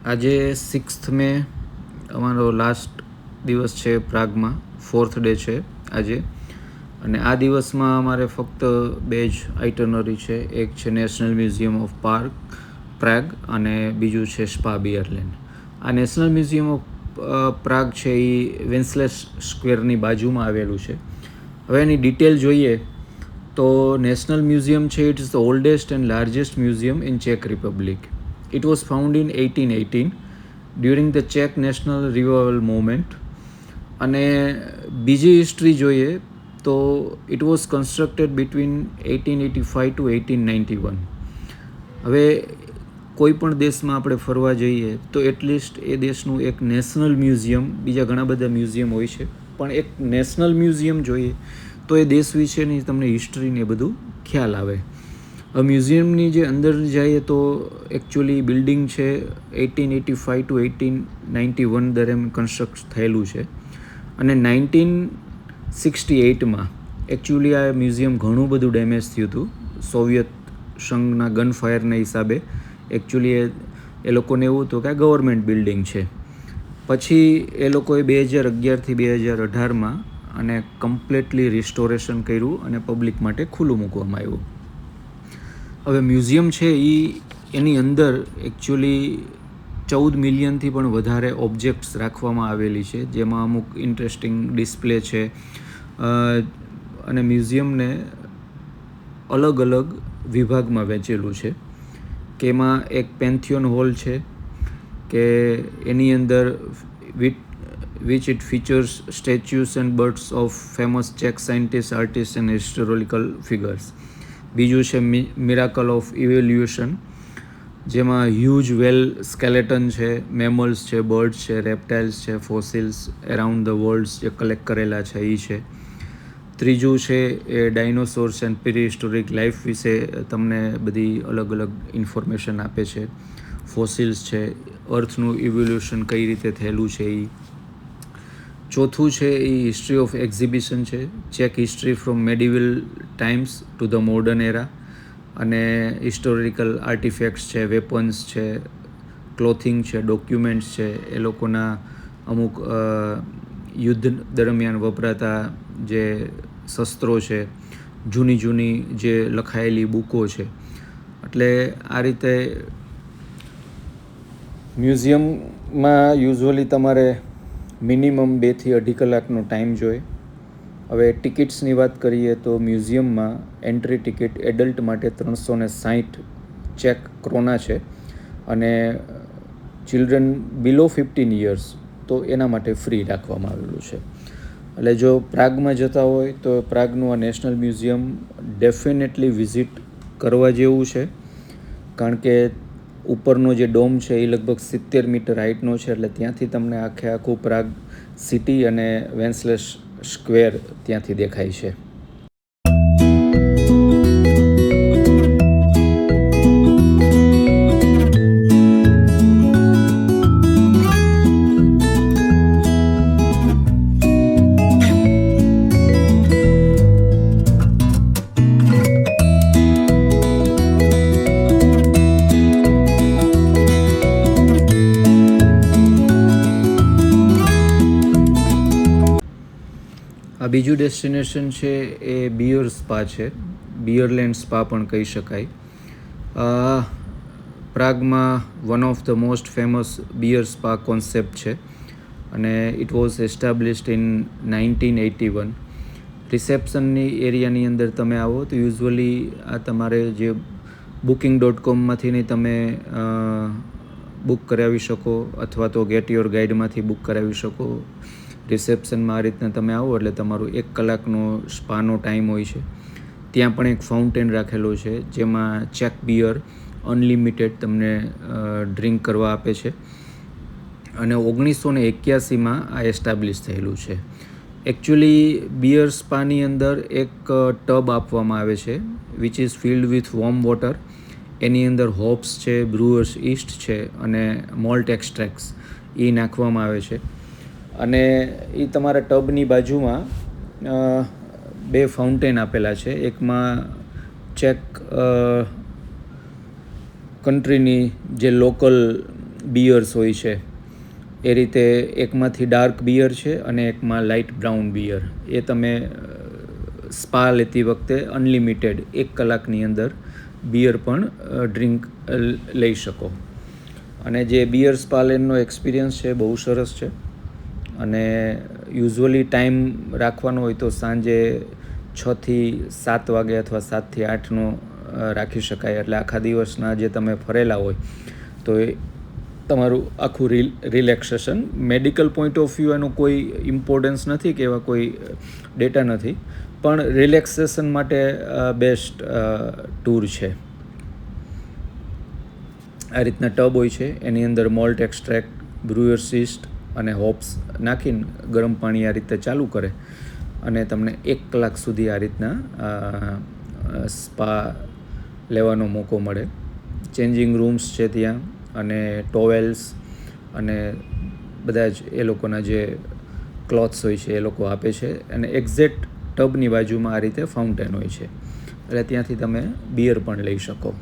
આજે 6th મે અમારો last દિવસ છે પ્રાગમાં, 4th ડે છે આજે. અને આ દિવસમાં અમારે ફક્ત બે જ આઇટનરી છે. એક છે નેશનલ મ્યુઝિયમ ઓફ પ્રાગ અને બીજું છે સ્પા બિયરલેન્ડ. આ નેશનલ મ્યુઝિયમ ઓફ પ્રાગ છે એ વેન્સલેસ સ્ક્વેરની બાજુમાં આવેલું છે. હવે એની ડિટેલ જોઈએ તો નેશનલ મ્યુઝિયમ છે it is the oldest and largest museum in check Republic. It was found in 1818 during the Czech National Revival movement. અને બીજી હિસ્ટ્રી જોઈએ તો it was constructed between 1885 to 1891. હવે કોઈ પણ દેશમાં આપણે ફરવા જઈએ તો એટલીસ્ટ એ દેશનું એક નેશનલ મ્યુઝિયમ, બીજા ઘણા બધા મ્યુઝિયમ હોય છે, પણ એક નેશનલ મ્યુઝિયમ જોઈએ તો એ દેશ વિશેની તમને હિસ્ટ્રીને બધું ખ્યાલ આવે. મ્યુઝિયમની જે અંદર જઈએ તો એકચ્યુઅલી બિલ્ડિંગ છે 1885 to 1891 દરમિયાન કન્સ્ટ્રક્ટ થયેલું છે. અને 1968માં એકચ્યુઅલી આ મ્યુઝિયમ ઘણું બધું ડેમેજ થયું હતું સોવિયત સંઘના ગન ફાયરના હિસાબે. એકચ્યુઅલી એ લોકોને એવું હતું કે આ ગવર્મેન્ટ બિલ્ડિંગ છે. પછી એ લોકોએ 2011થી 2018માં અને કમ્પ્લીટલી રિસ્ટોરેશન કર્યું અને પબ્લિક માટે ખુલ્લું મૂકવામાં આવ્યું. હવે મ્યુઝિયમ છે એની અંદર એકચ્યુઅલી 14 મિલિયનથી પણ વધારે ઓબ્જેક્ટ્સ રાખવામાં આવેલી છે, જેમાં અમુક ઇન્ટરેસ્ટિંગ ડિસ્પ્લે છે. અને મ્યુઝિયમને અલગ અલગ વિભાગમાં વહેંચેલું છે કે એમાં એક પેન્થિયોન હોલ છે કે એની અંદર which it features statues and births of famous Czech scientists, artists and historical figures. બીજું છે મિરાકલ ઓફ ઇવોલ્યુશન, જેમાં હ્યુજ વેલ સ્કેલેટન છે, મેમલ્સ છે, બર્ડ્સ છે, રેપ્ટાઇલ્સ છે, ફોસિલ્સ એરાઉન્ડ ધ વર્લ્ડ જે કલેક્ટ કરેલા છે એ છે. ત્રીજું છે એ ડાયનોસોર્સ એન્ડ પ્રી-હિસ્ટોરિક લાઈફ વિશે તમને બધી અલગ અલગ ઇન્ફોર્મેશન આપે છે. ફોસિલ્સ છે, અર્થનું ઇવોલ્યુશન કઈ રીતે થયેલું છે એ. ચોથું છે એ હિસ્ટ્રી ઓફ એક્ઝિબિશન છે, check history from medieval times to the modern era. અને હિસ્ટોરિકલ આર્ટિફેક્ટ્સ છે, વેપન્સ છે, ક્લોથિંગ છે, ડોક્યુમેન્ટ્સ છે, એ લોકોના અમુક યુદ્ધ દરમિયાન વપરાતા જે શસ્ત્રો છે, જૂની જે લખાયેલી બુકો છે. એટલે આ રીતે મ્યુઝિયમમાં યુઝ્યુઅલી તમારે મિનિમમ 2 થી 2.5 કલાકનો ટાઈમ જોઈએ. હવે ટિકિટ્સની વાત કરીએ તો મ્યુઝિયમમાં એન્ટ્રી ટિકિટ એડલ્ટ માટે 360 ચેક ક્રોના છે અને ચિલ્ડ્રન બિલો 15 યર્સ તો એના માટે ફ્રી રાખવામાં આવેલું છે. એટલે જો પ્રાગમાં જતા હોય તો પ્રાગનું આ નેશનલ મ્યુઝિયમ ડેફિનેટલી વિઝિટ કરવા જેવું છે, કારણ કે ઉપરનો જે ડોમ છે એ લગભગ 70 મીટર હાઇટનો છે. એટલે ત્યાંથી તમને આખું પ્રાગ સિટી અને વેન્સલેસ સ્ક્વેર ત્યાંથી દેખાય છે. આ બીજું ડેસ્ટિનેશન છે એ બિયર સ્પા છે, બિયરલેન્ડ સ્પા પણ કહી શકાય. પ્રાગમાં one of the most famous beer spa concept છે અને ઇટ વોઝ એસ્ટાબ્લિશ્ડ ઇન 1981. રિસેપ્શનની એરિયાની અંદર તમે આવો તો યુઝ્યુઅલી આ તમારે જે booking.com તમે બુક કરાવી શકો અથવા તો ગેટ યોર ગાઈડમાંથી બુક કરાવી શકો. રિસેપ્શનમાં આ રીતના તમે આવો એટલે તમારું 1 કલાકનો સ્પાનો ટાઈમ હોય છે. ત્યાં પણ એક ફાઉન્ટેન રાખેલો છે જેમાં ચેક બિયર અનલિમિટેડ તમને ડ્રિંક કરવા આપે છે. અને 1981માં આ એસ્ટાબ્લિશ થયેલું છે. એકચ્યુઅલી બિયર સ્પાની અંદર એક ટબ આપવામાં આવે છે which is filled with warm water. એની અંદર હોપ્સ છે, બ્રુઅર્સ ઈસ્ટ છે અને મોલ્ટ એક્સ્ટ્રેક્ટ્સ એ નાખવામાં આવે છે. અને એ તમારા ટબની બાજુમાં 2 ફાઉન્ટેન આપેલા છે. એકમાં ચેક કન્ટ્રીની જે લોકલ બિયર્સ હોય છે. એ રીતે એકમાંથી ડાર્ક બિયર છે અને એકમાં લાઇટ બ્રાઉન બિયર. એ તમે સ્પા લેતી વખતે અનલિમિટેડ 1 કલાકની અંદર બિયર પણ ડ્રિંક લઈ શકો. અને જે બિયર સ્પા લેનનો એક્સપિરિયન્સ છે બહુ સરસ છે. અને યુઝ્યુઅલી ટાઈમ રાખવાનો હોય તો સાંજે 6 થી 7 વાગે અથવા 7 થી 8નો રાખી શકાય. એટલે આખા દિવસના જે તમે ફરેલા હોય તો એ તમારું આખું relaxation. Medical point of view એનો કોઈ ઇમ્પોર્ટન્સ નથી કે એવા કોઈ ડેટા નથી, પણ રિલેક્સેશન માટે બેસ્ટ ટૂર છે. આ રીતના ટબ હોય છે, એની અંદર મોલ્ટ એક્સ્ટ્રેક્ટ, બ્રુઅર્સ યીસ્ટ અને હોપ્સ નાખીને ગરમ પાણી આ રીતે ચાલુ કરે અને તમને 1 કલાક સુધી આ રીતના સ્પા લેવાનો મોકો મળે. ચેન્જિંગ રૂમ્સ છે ત્યાં અને ટોવેલ્સ અને બધા જ એ લોકોના જે ક્લોથ્સ હોય છે એ લોકો આપે છે. અને એક્ઝેક્ટ ટબની બાજુમાં આ રીતે ફાઉન્ટેન હોય છે, એટલે ત્યાંથી તમે બિયર પણ લઈ શકો.